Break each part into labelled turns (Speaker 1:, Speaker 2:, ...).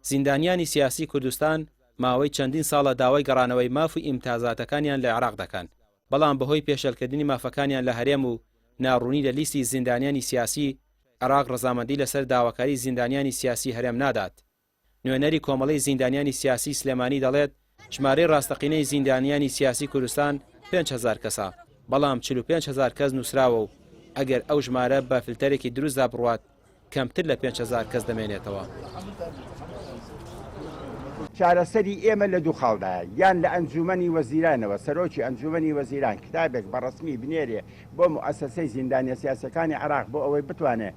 Speaker 1: زیندانیانی سیاسی کوردستان ماوەی چەندین ساڵە داوای گەڕانەوەی ماف و ئیمتیازاتەکانیان لە عێراق دەکەن، بەڵام بەهۆی پێشێلکردنی مافەکانیان لە هەرێم و ناڕوونی لە لیستی زیندانیانی سیاسی، عێراق ڕەزامەندی لەسەر داواکاری زیندانیانی سیاسی هەرێم نادات. نوێنەری کۆمەڵی زیندانیانی سیاسی سلێمانی دەڵێت ژمارەی ڕاستەقینەی زیندانیانی سیاسی کوردستان 5,000 کەسە، بەڵام 45,000 کەس نووسراوە و ئەگەر ئەو ژمارە بە فیلتەرێکی دروستدا بڕوات کەمتر لە 5,000 کەس دەمێنێتەوە.
Speaker 2: چارەسەری ئێمە لە دوو خاڵدایە، یان لە ئەنجومەنی وەزیرانەوە سەرۆکی ئەنجومەنی وەزیران کتابێک بەڕسمی بنێرێ بۆ موسسەی زیندانیە سیاسەکانی عێراق بۆ ئەوەی بتوانێت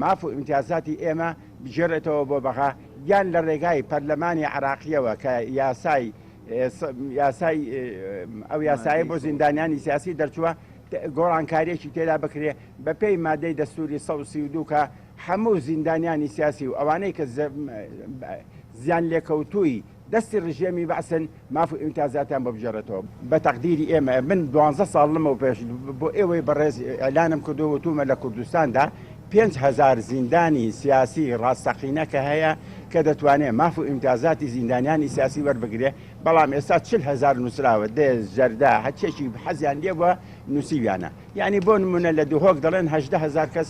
Speaker 2: ماف و ئیمتیازاتی ئێمە بژێڕێتەوە بۆ بەغا، یان لە ڕێگای پەرلەمانی عێراقیەوە کە ئەو یاسایە بۆ زیندانیانی سیاسی دەرچووە گۆڕانکاریەکی تێدا بکرێ بە پێی مادەی دەستوری 132 کە هەموو زیندانیانی سیاسی و ئەوانەی کە زیان لێکەوتووی دەستی ڕژێمی بەعسن ماف و ئیمتیازاتیان بۆ بژێڕێتەوە. بە تەقدیری ئێمە من 12 ساڵ لەمەوە پێش بۆ ئێوەی بەڕێز ئەلانم کردو وتومە لە کوردستاندا 5,000 زیندانی سیاسی ڕاستەقینە کە هەیە کە دەتوانێت ماف و ئیمتیازاتی زیندانیانی سیاسی وەربگرێ، بەڵام ئێستا 40,000 نووسراوە دێز جەردا هەچێکی حەزیان لێ بووە نووسیویانە. یعنی بۆ نمونە لە دووهۆک دەڵێن 18,000 کەس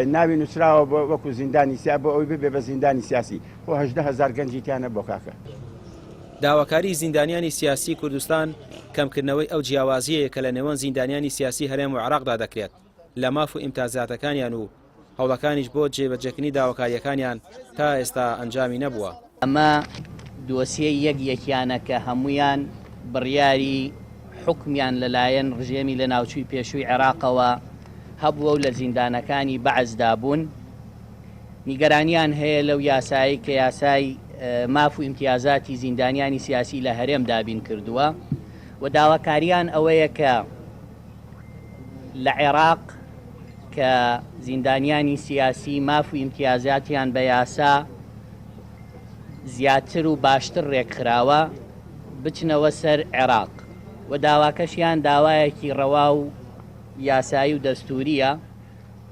Speaker 2: ناوی نووسراوە بۆ وەکو زیندانی سیا بۆ ئەوی ببێ بە زیندانی سیاسی، بۆ 18,000 گەنجیتیانە بۆ کاکە.
Speaker 1: داواکاری زیندانیانی سیاسی کوردستان کەمکردنەوەی ئەو جیاوازیەیە کە لە نێوان زیندانیانی سیاسی هەرێم و عێراقدا دەکرێت لە ماف و ئیمتیازاتەکانیان و هەوڵەکانیش بۆ جێبەجێکردنی داواکاریەکانیان تا ئێستا ئەنجامی نەبووە.
Speaker 3: ئەمە دۆسیە یەکیانە کە هەمویان بڕیاری حکمیان لەلایەن ڕژێمی لە ناوچووی پێشووی عێراقەوە هەبووە و لە زیندانەکانی بەعزدا بوون. نیگەرانیان هەیە لەو یاسایی کە یاسای ماف و ئیمتیازاتی زیندانیانی سیاسی لە هەرێم دابین کردووە و داواکاریان ئەوەیە کە لە عێراق کە زیندانیانی سیاسی ماف و ئیمتیازاتیان بە یاسا زیاتر و باشتر ڕێکخراوە بچنەوە سەر عێراق و داواکەشیان داوایەکی ڕەوا و یاسایی و دەستوریە،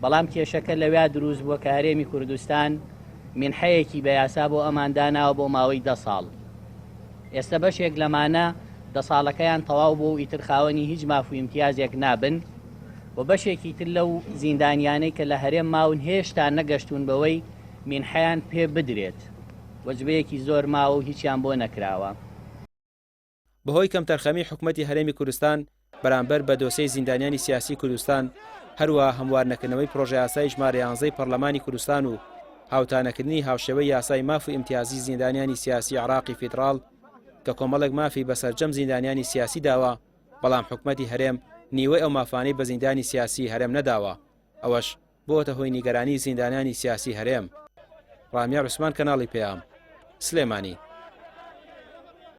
Speaker 3: بەڵام کێشەکە لەوێ دروست بووە کە هەرێمی کوردستان منحەیەکی بە یاسا بۆ ئەمانداناوە بۆ ماوەی 10 ساڵ. ئێستا بەشێک لەمانە 10 ساڵەکەیان تەواو بوو و ئیتر خاوەنی هیچ ماف و ئیمتیازێک نابن و بەشێکی تر لەو زیندانیانەی کە لە هەرێم ماون هێشتا نەگەشتون بەوەی منحەیان پێ بدرێت، وەجبەیەکی زۆر ماوە و هیچیان بۆ نەکراوە.
Speaker 1: بەهۆی کەم تەرخەمی حکوومەتی هەرێمی کوردستان بەرامبەر بە دۆسەی زیندانیانی سیاسی کوردستان، هەروە هەموارنەکردنەوەی پرۆژە یاسای ژمارە 11 پەرلەمانی کوردستان و هاوتانەکردنی هاوشێوەی یاسای ماف و ئیمتیازی زیندانیانی سیاسی عێراقی فیدراڵ کە کۆمەڵێک مافی بەسەرجەم زیندانیانی سیاسی داوە، بەڵام حکوومەتی هەرێم نیوەی ئەو مافانەی بە زیندانی سیاسی هەرێم نەداوە. ئەوەش بۆتە هۆی نیگەرانی زیندانیانی سیاسی هەرێم. ڕامیا عوسمان، کەناڵی پێام، سلێمانی.